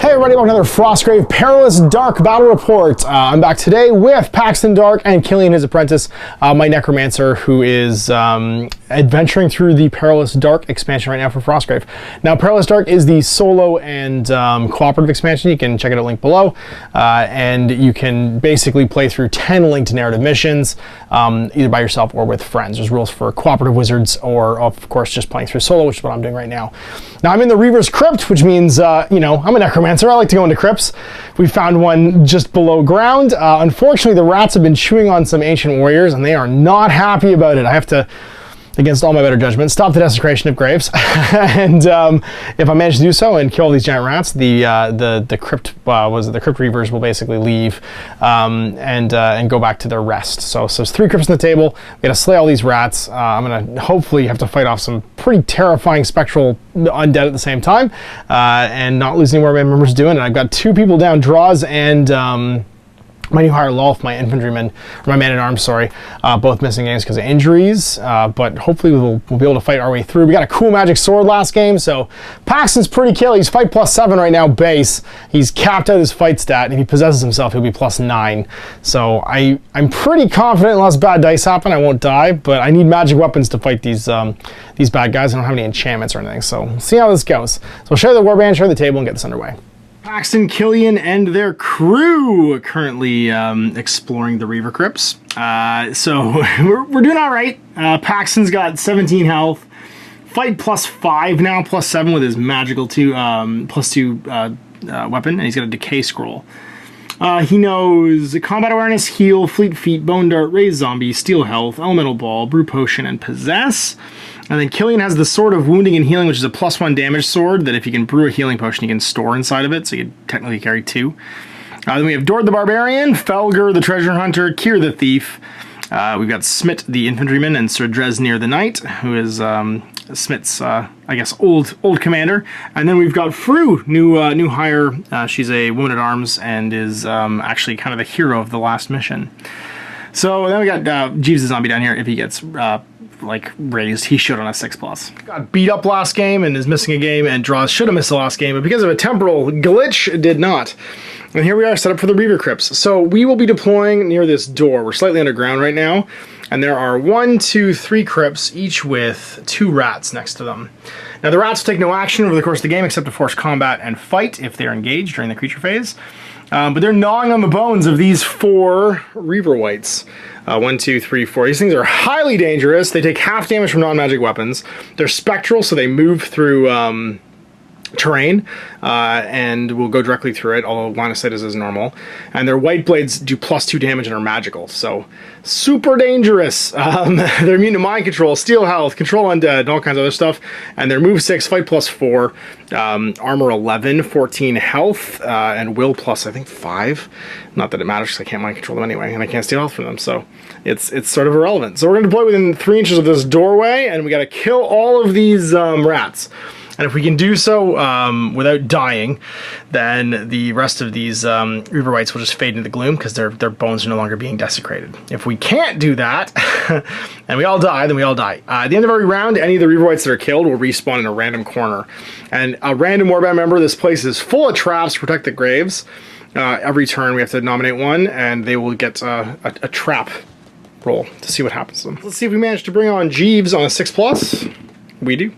Hey everybody, welcome to another Frostgrave Perilous Dark Battle Report. I'm back today with Paxton Darke and Killian, his apprentice, my Necromancer, who is adventuring through the Perilous Darke expansion right now for Frostgrave. Now, Perilous Darke is the solo and cooperative expansion. You can check it out, link below, and you can basically play through 10 linked narrative missions, either by yourself or with friends. There's rules for cooperative wizards, or of course just playing through solo, which is what I'm doing right now. Now, I'm in the Reaver's Crypt, which means, you know, I'm a Necromancer. I like to go into crypts. We found one just below ground. Unfortunately, the rats have been chewing on some ancient warriors, and they are not happy about it. I have to, against all my better judgment, stop the desecration of graves. And if I manage to do so and kill all these giant rats, the crypt the crypt reavers will basically leave and go back to their rest. So there's 3 crypts on the table. We gotta slay all these rats. I'm gonna hopefully have to fight off some pretty terrifying spectral undead at the same time, and not lose any more members doing it. I've got 2 people down, Draws and my new hire, Lolf, my infantryman, or my man-at-arms, sorry, both missing games because of injuries, but hopefully we'll be able to fight our way through. We got a cool magic sword last game, so Paxton's pretty kill. He's fight +7 right now, base. He's capped out his fight stat, and if he possesses himself, he'll be +9. So I'm pretty confident, unless bad dice happen, I won't die, but I need magic weapons to fight these bad guys. I don't have any enchantments or anything, so we'll see how this goes. So we'll share the warband, share the table, and get this underway. Paxton, Killian, and their crew currently exploring the Reaver crypts. So we're doing all right. Paxton's got 17 health, fight +5 now, +7 with his magical +2 weapon, and he's got a decay scroll. He knows combat awareness, heal, fleet feet, bone dart, raise zombie, steal health, elemental ball, brew potion, and possess. And then Killian has the Sword of Wounding and Healing, which is a +1 damage sword that if you can brew a healing potion, you can store inside of it, so you can technically carry 2. Then we have Dord the Barbarian, Felger the Treasure Hunter, Kier the Thief. We've got Smit the Infantryman and Sir Dresnir the Knight, who is Smit's, I guess, old commander. And then we've got Fru, new hire. She's a woman-at-arms and is actually kind of the hero of the last mission. So then we got Jeeves the Zombie down here if he gets like raised. He should on a 6+. Got beat up last game and is missing a game, and Draws should have missed the last game, but because of a temporal glitch, did not. And here we are set up for the Reaver crypts. So we will be deploying near this door. We're slightly underground right now, and there are 1, 2, 3 crypts, each with 2 rats next to them. Now the rats will take no action over the course of the game except to force combat and fight if they're engaged during the creature phase. But they're gnawing on the bones of these 4 Reaver wights. 1, 2, 3, 4. These things are highly dangerous. They take half damage from non-magic weapons. They're spectral, so they move through terrain and will go directly through it, although line of sight is as normal. And their white blades do +2 damage and are magical, so super dangerous. They're immune to mind control, steal health, control undead, and all kinds of other stuff. And their move 6, fight +4, armor 11, 14 health, and will I think 5. Not that it matters because I can't mind control them anyway, and I can't steal health from them, so it's sort of irrelevant. So we're going to deploy within 3 inches of this doorway, and we got to kill all of these rats. And if we can do so without dying, then the rest of these Reaver wights will just fade into the gloom because their bones are no longer being desecrated. If we can't do that, and we all die, then we all die. At the end of every round, any of the Reaver wights that are killed will respawn in a random corner. And a random warband member, this place is full of traps to protect the graves. Every turn we have to nominate one, and they will get a trap roll to see what happens to them. Let's see if we manage to bring on Jeeves on a 6+. We do.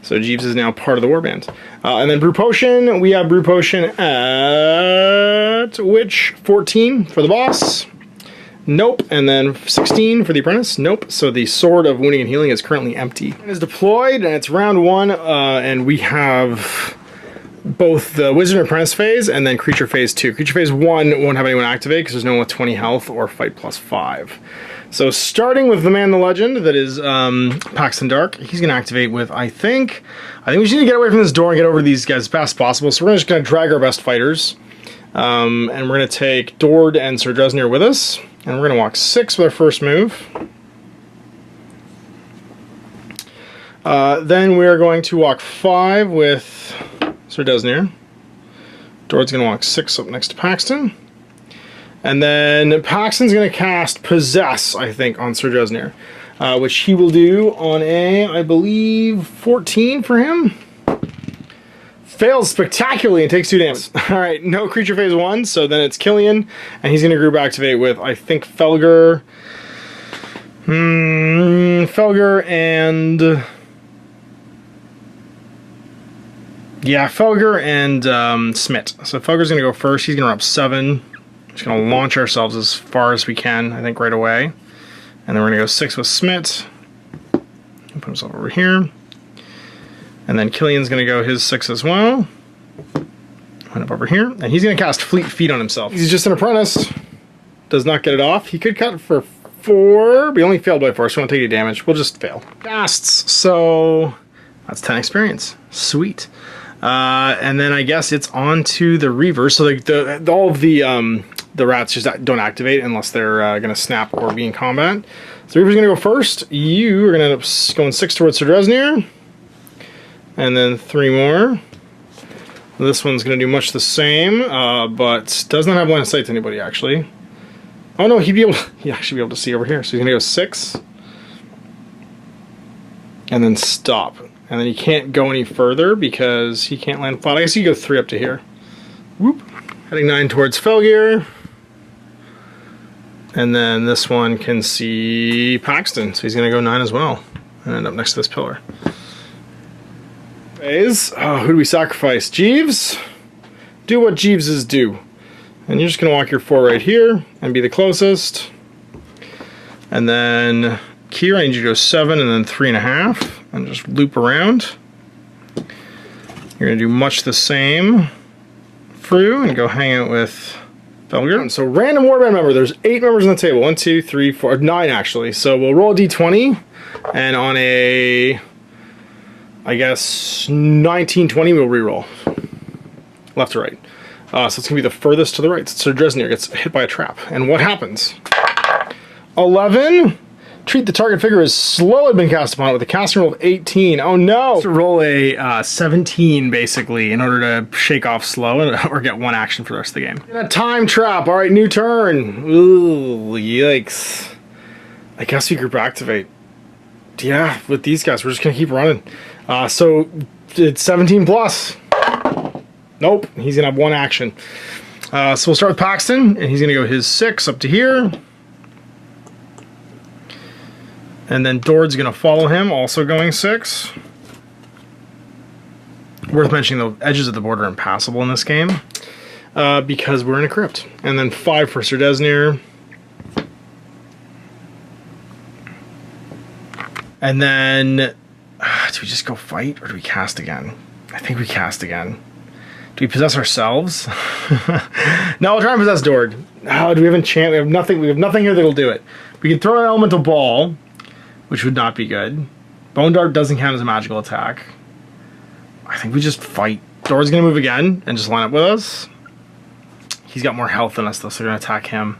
So Jeeves is now part of the warband. And then Brew Potion, we have Brew Potion at which 14 for the boss. Nope. And then 16 for the apprentice. Nope. So the Sword of Wounding and Healing is currently empty. It is deployed, and it's round 1, and we have both the Wizard and Apprentice phase and then Creature phase 2. Creature phase 1 won't have anyone activate because there's no one with 20 health or fight +5. So starting with the man, the legend, that is Paxton Darke, he's going to activate with, I think we just need to get away from this door and get over to these guys as fast as possible. So we're just going to drag our best fighters, and we're going to take Dord and Sir Dresnir with us, and we're going to walk 6 with our first move. Then we're going to walk 5 with Sir Dresnir. Dord's going to walk 6 up next to Paxton. And then Paxton's going to cast Possess, I think, on Sir Dresnir, which he will do on a, I believe, 14 for him. Fails spectacularly and takes 2 damage. All right, no creature phase 1, so then it's Killian, and he's going to group activate with, I think, Felger. Felger and... yeah, Felger and Smit. So Felger's going to go first. He's going to run up 7. Just going to launch ourselves as far as we can, I think, right away. And then we're going to go 6 with Smit. Put himself over here. And then Killian's going to go his 6 as well. Went up over here. And he's going to cast Fleet Feet on himself. He's just an apprentice. Does not get it off. He could cut it for 4, but he only failed by 4, so we won't take any damage. We'll just fail. Casts. So that's 10 experience. Sweet. And then I guess it's on to the Reaver. So all of the rats just don't activate unless they're going to snap or be in combat. So the Reaver's going to go first. You are going to end up going 6 towards Sir Dresnir. And then 3 more. This one's going to do much the same, but does not have line of sight to anybody, actually. Oh no, he'd actually be able to see over here. So he's going to go 6. And then stop. And then he can't go any further because he can't land flat. I guess he can go 3 up to here. Whoop. Heading 9 towards Felgear. And then this one can see Paxton, so he's going to go 9 as well. And end up next to this pillar. Who do we sacrifice? Jeeves? Do what Jeeveses do. And you're just going to walk your 4 right here and be the closest. And then Kira, I need you to go 7 and then 3.5. And just loop around. You're going to do much the same. Fru, and go hang out with Felger. So random warband member. There's 8 members on the table. 1, 2, 3, 4, 9 actually. So we'll roll a d20. And on a... I guess 1920 we'll reroll. Left to right. So it's going to be the furthest to the right. So Dresnir gets hit by a trap. And what happens? 11. Treat the target figure as slow had been cast upon it with a casting roll of 18. Oh no! To roll a 17 basically in order to shake off slow or get 1 action for the rest of the game. And a time trap. All right, new turn. Ooh, yikes. I guess we group activate. Yeah, with these guys, we're just going to keep running. So it's 17 plus. Nope, he's going to have 1 action. So we'll start with Paxton, and he's going to go his 6 up to here. And then Dord's going to follow him, also going 6. Worth mentioning, the edges of the board are impassable in this game because we're in a crypt. And then 5 for Sir Dresnir. And then, do we just go fight or do we cast again? I think we cast again. Do we possess ourselves? No, we'll try and possess Dord. Oh, do we have enchant? We have nothing here that'll do it. We can throw an elemental ball, which would not be good. Bone Dart doesn't count as a magical attack. I think we just fight. Dord's gonna move again and just line up with us. He's got more health than us though, so we're gonna attack him.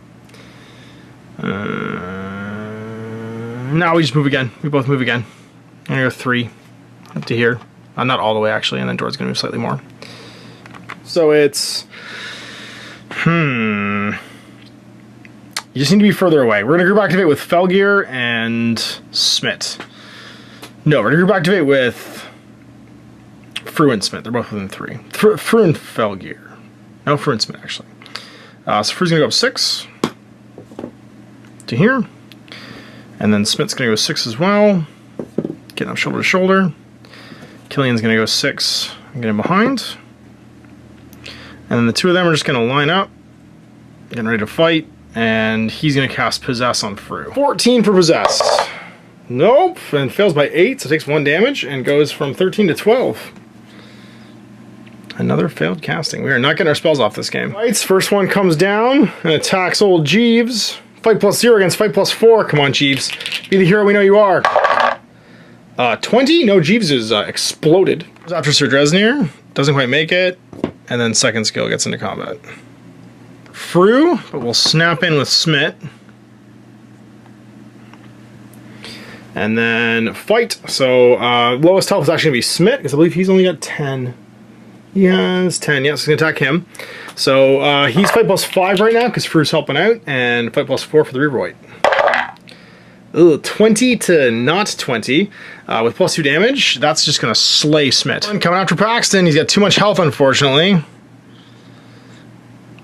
No, we just move again. We both move again. I'm gonna go 3 up to here. Not all the way actually, and then Dord's gonna move slightly more. So it's you just need to be further away. We're gonna group activate with Felgear and Smit. No, we're gonna group activate with Fru and Smit. They're both within 3. Fru and Felgear. No, Fru and Smit actually. So Fru's gonna go up 6 to here. And then Smith's going to go 6 as well. Getting up shoulder to shoulder. Killian's going to go 6 and get him behind. And then the 2 of them are just going to line up. Getting ready to fight. And he's going to cast Possess on Fru. 14 for Possess. Nope. And fails by 8, so takes 1 damage. And goes from 13 to 12. Another failed casting. We are not getting our spells off this game. Fights. First one comes down and attacks old Jeeves. Fight +0 against fight +4. Come on, Jeeves. Be the hero we know you are. 20? No, Jeeves is exploded. After Sir Dresnir. Doesn't quite make it. And then second skill gets into combat. Fru, but we'll snap in with Smit. And then fight. So lowest health is actually going to be Smit, because I believe he's only got 10. He has 10. Yes, yeah, so going to attack him. So he's fight +5 right now, because Fru's helping out, and fight +4 for the Reaver White. Ugh, 20 to not 20 with +2 damage. That's just going to slay Smith. Coming after Paxton. He's got too much health, unfortunately.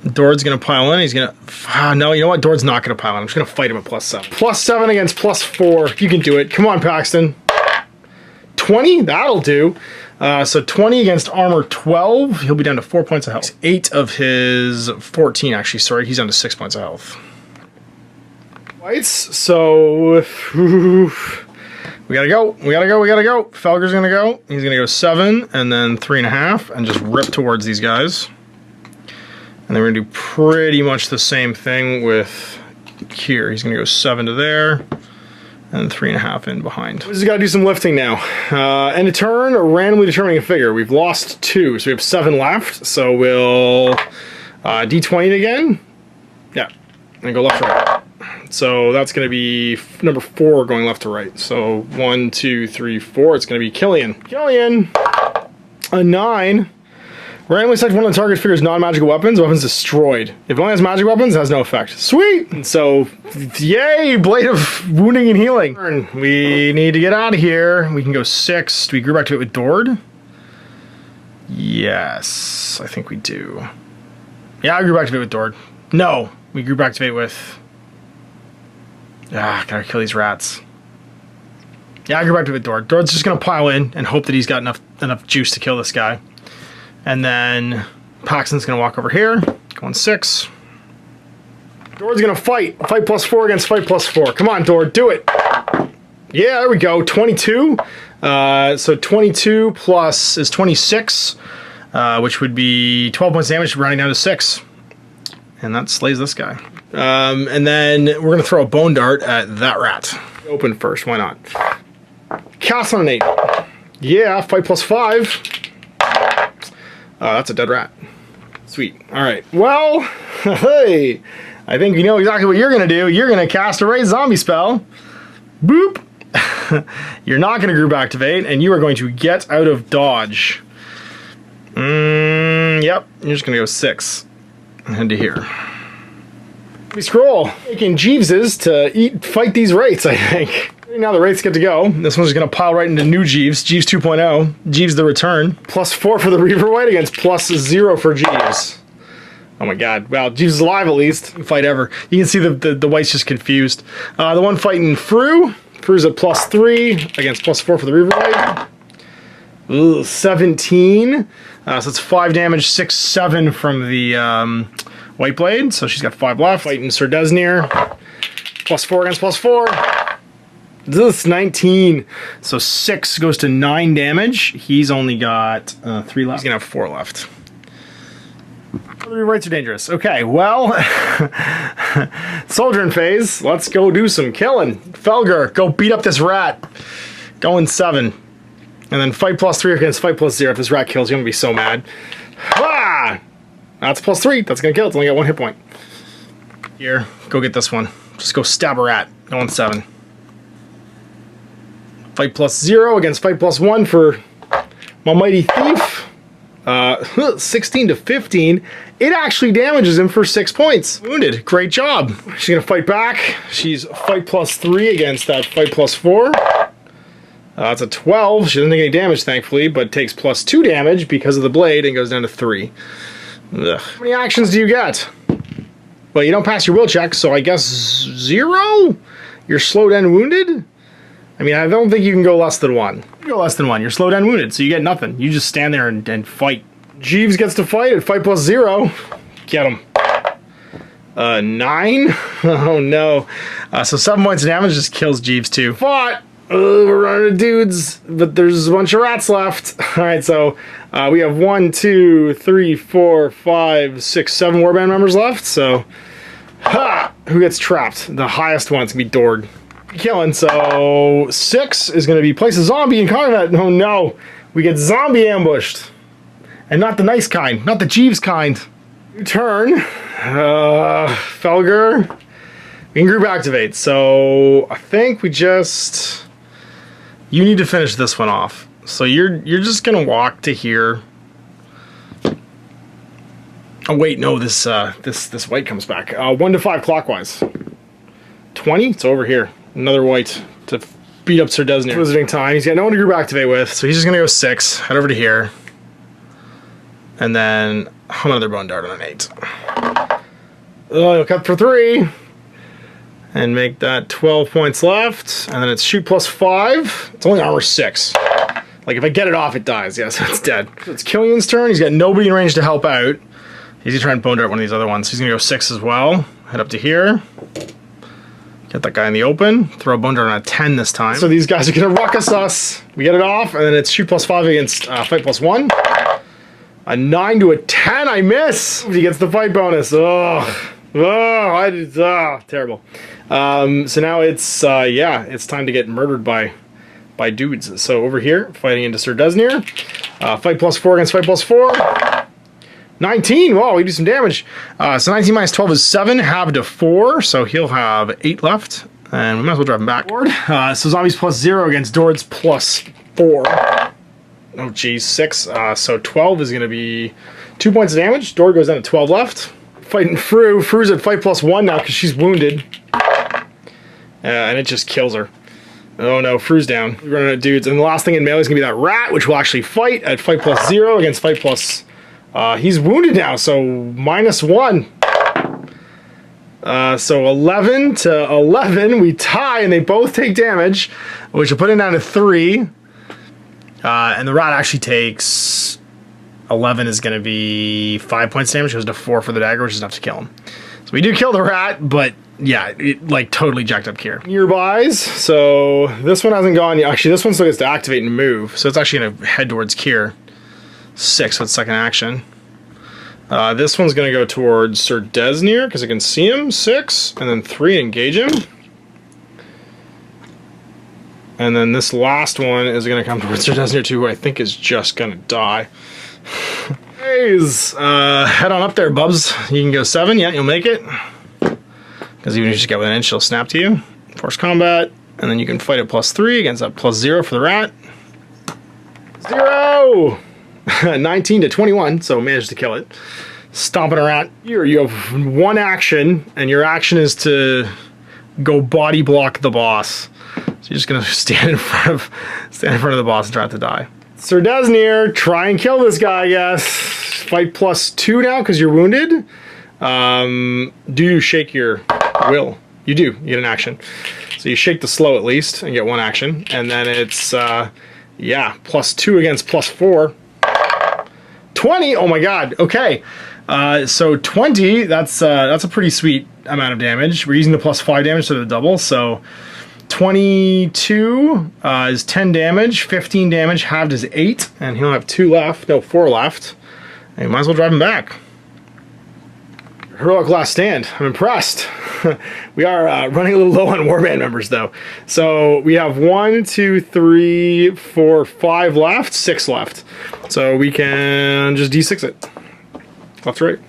Dord's going to pile in. He's going to... no, you know what? Dord's not going to pile in. I'm just going to fight him at +7. +7 against +4. You can do it. Come on, Paxton. 20? That'll do. So 20 against armor 12. He'll be down to 4 points of health. 8 of his 14, actually. Sorry, he's down to 6 points of health. Fights. So... we gotta go. We gotta go. We gotta go. Felger's gonna go. He's gonna go 7 and then 3.5 and just rip towards these guys. And then we're gonna do pretty much the same thing with here. He's gonna go 7 to there. And 3.5 in behind. We just gotta do some lifting now. End of turn, randomly determining a figure. We've lost 2, so we have 7 left. So we'll D20 it again. Yeah, and go left to right. So that's gonna be number 4 going left to right. So 1, 2, 3, 4. It's gonna be Killian. Killian, a 9. Randomly select one of the target figure's non-magical weapons. Weapons destroyed. If it only has magic weapons, it has no effect. Sweet! So, yay! Blade of Wounding and Healing. We need to get out of here. We can go 6. Do we group activate with Dord? Yes, I think we do. Yeah, I group activate with Dord. No, we group activate with... gotta kill these rats. Yeah, I group activate with Dord. Dord's just gonna pile in and hope that he's got enough juice to kill this guy. And then Paxton's going to walk over here, going 6. Dord's going to fight. Fight +4 against fight +4. Come on, Dord, do it. Yeah, there we go. 22. So 22 plus is 26, which would be 12 points damage, rounding down to 6. And that slays this guy. And then we're going to throw a bone dart at that rat. Open first, why not? Cast on an 8. Yeah, fight +5. That's a dead rat. Sweet. Alright. Well, hey, I think you know exactly what you're going to do. You're going to cast a raise zombie spell. Boop. You're not going to group activate, and you are going to get out of dodge. Yep. You're just going to go 6. And head to here. We scroll. Taking Jeeveses to fight these wraiths, I think. Now the wraiths get to go. This one's going to pile right into new Jeeves. Jeeves 2.0. Jeeves the return. +4 for the Reaver White against +0 for Jeeves. Oh my god. Wow, Jeeves is alive at least. Fight ever. You can see the White's just confused. The one fighting Fru. Fru's at +3 against +4 for the Reaver White. Ooh, 17. So it's 5 damage, 6, 7 from the White Blade. So she's got 5 left. Fighting Sir Desnir. +4 against +4. This 19. So 6 goes to 9 damage. He's only got 3 left. He's gonna have 4 left. The Rights are dangerous. Okay, well, soldiering phase. Let's go do some killing. Felger, go beat up this rat. Going 7. And then fight +3 against fight +0. If this rat kills, you're gonna be so mad. Ah! That's +3. That's gonna kill. It's only got 1 hit point. Here, go get this one. Just go stab a rat. Going 7. Fight +0 against fight +1 for my mighty thief. 16 to 15. It actually damages him for 6 points. Wounded. Great job. She's gonna fight back. She's fight +3 against that fight +4. That's a 12. She doesn't take any damage, thankfully, but takes +2 damage because of the blade and goes down to 3. Ugh. How many actions do you get? Well, you don't pass your will check, so I guess 0? You're slowed and wounded? I mean, I don't think you can go less than 1. You go less than 1. You're slowed and wounded, so you get nothing. You just stand there and fight. Jeeves gets to fight at fight +0. Get him. 9? Oh no. So 7 points of damage just kills Jeeves too. Fought! We're running of dudes, but there's a bunch of rats left. Alright, so we have 1, 2, 3, 4, 5, 6, 7 warband members left, so... Ha! Who gets trapped? The highest one's gonna be Dord. Killing, so 6 is going to be place a zombie in combat. Oh no, we get zombie ambushed. And not the nice kind, not the Jeeves kind. New turn. Felger. We can group activate, so I think we just... You need to finish this one off. So you're just going to walk to here. Oh wait, no, this White comes back. 1 to 5 clockwise. 20? It's over here. Another white to beat up Sir Desnir. Visiting time. He's got no one to group activate with, so he's just gonna go 6. Head over to here, and then hum another Bone Dart on an 8. Oh, he'll cut for 3, and make that 12 points left. And then it's shoot plus 5. It's only armor 6. Like if I get it off, it dies. Yes, it's dead. So it's Killian's turn. He's got nobody in range to help out. He's gonna try and Bone Dart one of these other ones. He's gonna go 6 as well. Head up to here. Get that guy in the open. Throw a Bone Dart on a 10 this time. So these guys are gonna ruckus us. We get it off, and then it's shoot plus 5 against fight plus 1. A 9 to a 10. I miss. He gets the fight bonus. Terrible. So now it's yeah, it's time to get murdered by dudes. So over here, fighting into Sir Desnir. Fight plus 4 against fight plus 4. 19. Wow, we do some damage. So 19 minus 12 is 7, halved to 4. So he'll have 8 left. And we might as well drive him back. So zombies plus 0 against Dords plus 4. Oh geez, 6. So 12 is going to be 2 points of damage. Dord goes down to 12 left. Fighting Fru. Fru's at fight plus 1 now because she's wounded. And it just kills her. Oh no, Fru's down. We're running out of dudes. And the last thing in melee is going to be that rat, which will actually fight at fight plus 0 against fight plus... he's wounded now, so minus 1. So 11 to 11, we tie, and they both take damage, which will put it down to 3. And the rat actually takes 11 is going to be 5 points damage, goes to 4 for the dagger, which is enough to kill him. So we do kill the rat, but yeah, it like totally jacked up here. Nearbys, so this one hasn't gone yet. Actually, this one still gets to activate and move, so it's actually going to head towards Kier. 6 with second action. This one's going to go towards Sir Desnir because I can see him. 6, and then 3 engage him. And then this last one is going to come towards Sir Desnir too, who I think is just going to die. Guys, head on up there, Bubs. You can go 7. Yeah, you'll make it. Because even if you just get within an inch, she'll snap to you. Force combat, and then you can fight at plus 3 against that plus 0 for the rat. 0. 19 to 21, so managed to kill it. Stomping around. Here you have 1 action, and your action is to go body block the boss. So you're just gonna stand in front of the boss and try to die. Sir Desnir, try and kill this guy, I guess. Fight plus 2 now because you're wounded. Do you shake your will? You do. You get an action. So you shake the slow at least and get 1 action, and then it's yeah, plus 2 against plus 4. 20. Oh my god. Okay. So 20. That's a pretty sweet amount of damage. We're using the plus 5 damage to the double. So 22 is 10 damage. 15 damage halved is 8, and he'll have 2 left. No, 4 left. And you might as well drive him back. Heroic last stand. I'm impressed. We are running a little low on warband members though. So we have 1, 2, 3, 4, 5 left, 6 left. So we can just D6 it. Left to right.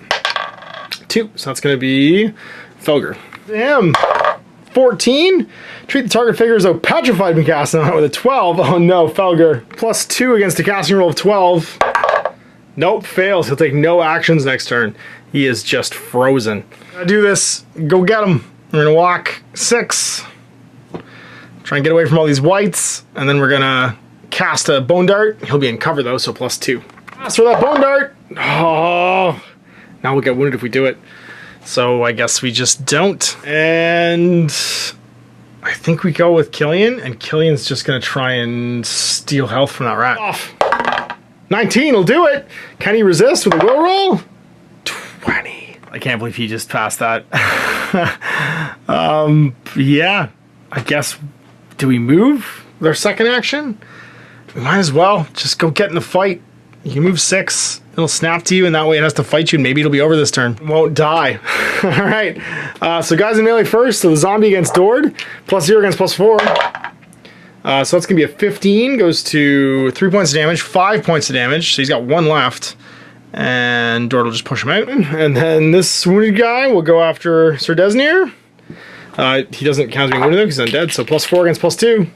2. So that's going to be Felger. Damn. 14. Treat the target figure as though petrified when casting on it with a 12. Oh no, Felger. Plus 2 against a casting roll of 12. Nope, fails. He'll take no actions next turn. He is just frozen. Gonna do this. Go get him. We're gonna walk 6. Try and get away from all these whites, and then we're gonna cast a Bone Dart. He'll be in cover though, so plus 2. Cast for that Bone Dart. Oh, now we'll get wounded if we do it. So I guess we just don't. And I think we go with Killian, and Killian's just gonna try and steal health from that rat. Off. 19 will do it. Can he resist with a will roll? 20. I can't believe he just passed that. Yeah, I guess, do we move with our second action? We might as well just go get in the fight. You can move 6. It'll snap to you, and that way it has to fight you, and maybe it'll be over this turn. It won't die. All right. So guys in melee first. So the zombie against Dord. Plus 0 against plus 4. So that's going to be a 15. Goes to 3 points of damage, 5 points of damage. So he's got 1 left. And Dord will just push him out. And then this wounded guy will go after Sir Desnir. He doesn't count as being wounded though because he's undead. So plus 4 against plus 2.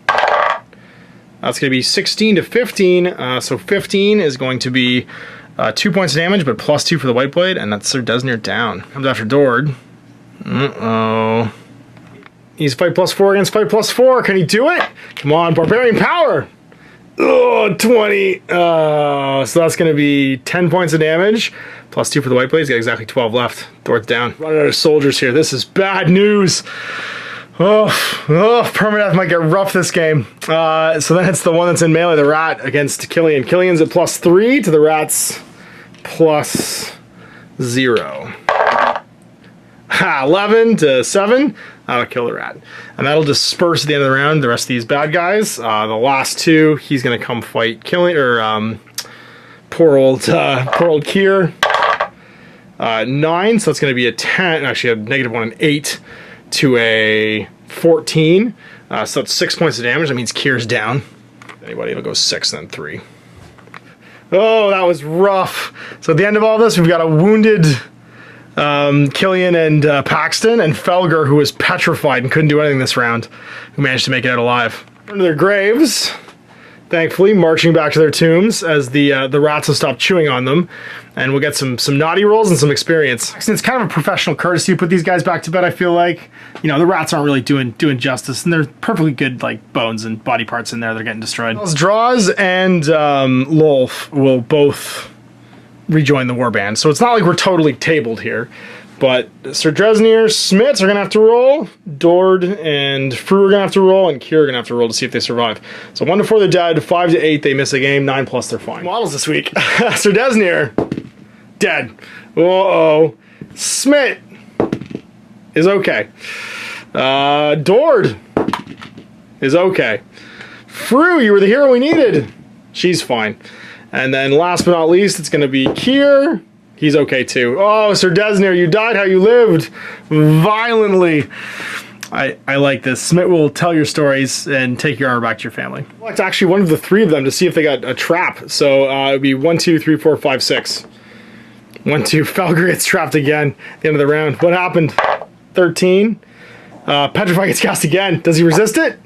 That's going to be 16 to 15. So 15 is going to be 2 points of damage, but plus 2 for the White Blade. And that's Sir Desnir down. Comes after Dord. Uh-oh. He's fight +4 against fight +4. Can he do it? Come on, barbarian power. Oh, 20. So that's going to be 10 points of damage. +2 for the white blade. He's got exactly 12 left. Dorth down. Running out of soldiers here. This is bad news. Oh, permadeath might get rough this game. So then it's the one that's in melee, the rat, against Killian. Killian's at +3 to the rat's +0. 11 to 7. That'll kill the rat. And that'll disperse at the end of the round the rest of these bad guys. The last two, he's going to come fight Killian, or poor old Kier. 9, so that's going to be a 10. Actually, a -1 and 8 to a 14. So that's 6 points of damage. That means Kier's down. Anybody, it'll go 6 and then 3. Oh, that was rough. So at the end of all this, we've got a wounded Killian and Paxton, and Felger, who was petrified and couldn't do anything this round, who managed to make it out alive. Into their graves, thankfully, marching back to their tombs as the rats have stopped chewing on them, and we'll get some naughty rolls and some experience. It's kind of a professional courtesy to put these guys back to bed. I feel like, you know, the rats aren't really doing justice, and they're perfectly good, like, bones and body parts in there. They're getting destroyed. Draws and Lolf will both rejoin the warband, so it's not like we're totally tabled here. But Sir Dresnir, Smits are going to have to roll, Dord and Fru are going to have to roll, and Kier are going to have to roll to see if they survive. So 1 to 4 they're dead, 5 to 8 they miss a game, 9 plus they're fine. Models this week. Sir Dresnir, dead. Uh-oh. Smit is okay. Dord is okay. Fru, you were the hero we needed. She's fine. And then last but not least, it's going to be Kier. He's okay too. Oh, Sir Dresnir, you died how you lived. Violently. I like this. Smit will tell your stories and take your armor back to your family. Select actually one of the 3 of them to see if they got a trap. So it would be 1, 2, 3, 4, 5, 6. 1, 2, Felger gets trapped again at the end of the round. What happened? 13. Petrify gets cast again. Does he resist it?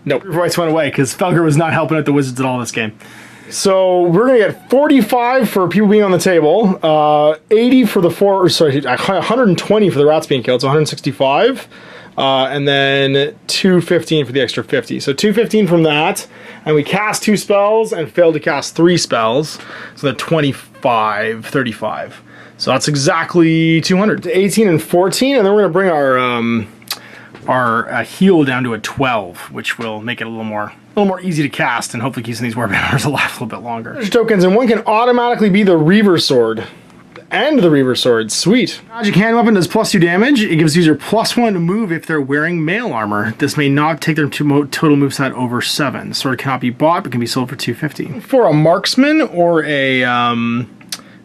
Nope. Rights went away because Felger was not helping out the wizards at all this game. So we're going to get 45 for people being on the table, 80 for the 120 for the rats being killed, so 165, and then 215 for the extra 50. So 215 from that, and we cast 2 spells and failed to cast 3 spells, so they're 25, 35. So that's exactly 200. 18 and 14, and then we're going to bring our heal down to a 12, which will make it a little more easy to cast, and hopefully keeps these warbanders alive a little bit longer. There's tokens, and one can automatically be the Reaver sword. And the Reaver sword, sweet. Magic hand weapon does +2 damage. It gives user +1 to move if they're wearing mail armor. This may not take their total moveset over 7. Sword cannot be bought, but can be sold for 250. For a marksman or a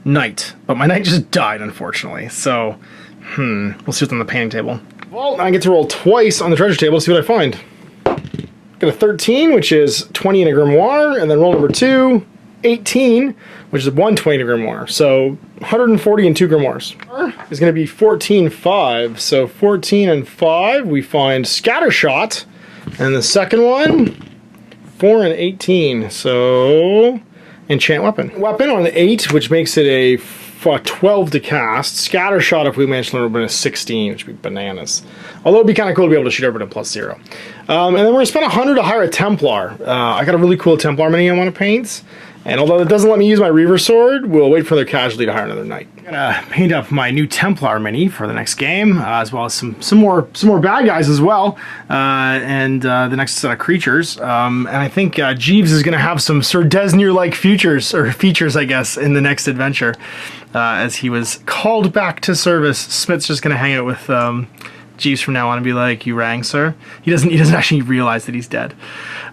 knight, but my knight just died, unfortunately. So, we'll see what's on the painting table. Well, I get to roll twice on the treasure table to see what I find. Got a 13, which is 20 in a grimoire, and then roll number 2, 18, which is 120 in a grimoire. So 140 and 2 grimoires. Is going to be 14, 5. So 14 and 5, we find Scattershot, and the second one, 4 and 18. So enchant weapon. Weapon on an 8, which makes it a 12 to cast. Scattershot, if we manage to learn, would have been a 16, which would be bananas. Although it'd be kind of cool to be able to shoot everyone at +0. And then we're going to spend 100 to hire a Templar. I got a really cool Templar mini I want to paint. And although it doesn't let me use my Reaver sword, we'll wait for their casualty to hire another knight. I'm gonna paint up my new Templar mini for the next game, as well as some more bad guys as well, and the next set of creatures. And I think Jeeves is gonna have some Sir Dresnir-like features, I guess, in the next adventure, as he was called back to service. Smith's just gonna hang out with Jeeves from now on and be like, "You rang, sir?" He doesn't actually realize that he's dead.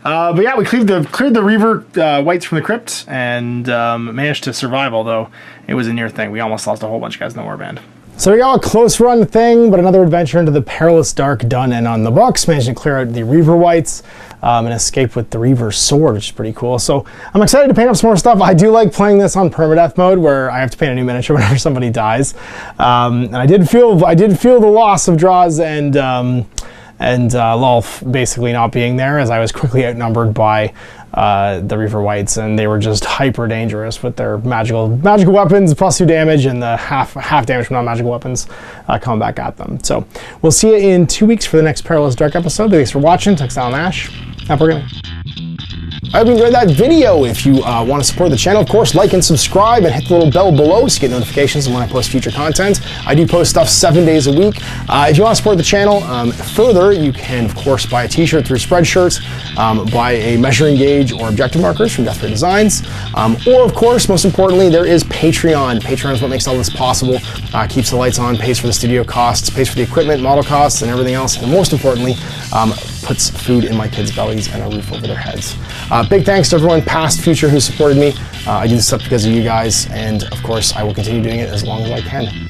But yeah, we cleared the Reaver whites from the Crypt and managed to survive, although it was a near thing. We almost lost a whole bunch of guys in the warband. So we got a close run thing, but another adventure into the Perilous Dark done and on the books. Managed to clear out the Reaver whites and escape with the Reaver sword, which is pretty cool. So I'm excited to paint up some more stuff. I do like playing this on permadeath mode, where I have to paint a new miniature whenever somebody dies. And I did feel the loss of draws and Lolf basically not being there, as I was quickly outnumbered by the Reaver Whites, and they were just hyper dangerous with their magical weapons, +2 damage, and the half damage from non-magical weapons coming back at them. So we'll see you in 2 weeks for the next Perilous Dark episode. Thanks for watching. Thanks, Alan Ash. Happy gaming. I hope you enjoyed that video. If you want to support the channel, of course, like and subscribe and hit the little bell below so you get notifications when I post future content. I do post stuff 7 days a week. If you want to support the channel further, you can, of course, buy a t-shirt through Spreadshirts, buy a measuring gauge or objective markers from Death Ray Designs, or, of course, most importantly, there is Patreon. Patreon is what makes all this possible, keeps the lights on, pays for the studio costs, pays for the equipment, model costs, and everything else, and most importantly, puts food in my kids' bellies and a roof over their heads. Big thanks to everyone, past, future, who supported me. I do this stuff because of you guys, and of course, I will continue doing it as long as I can.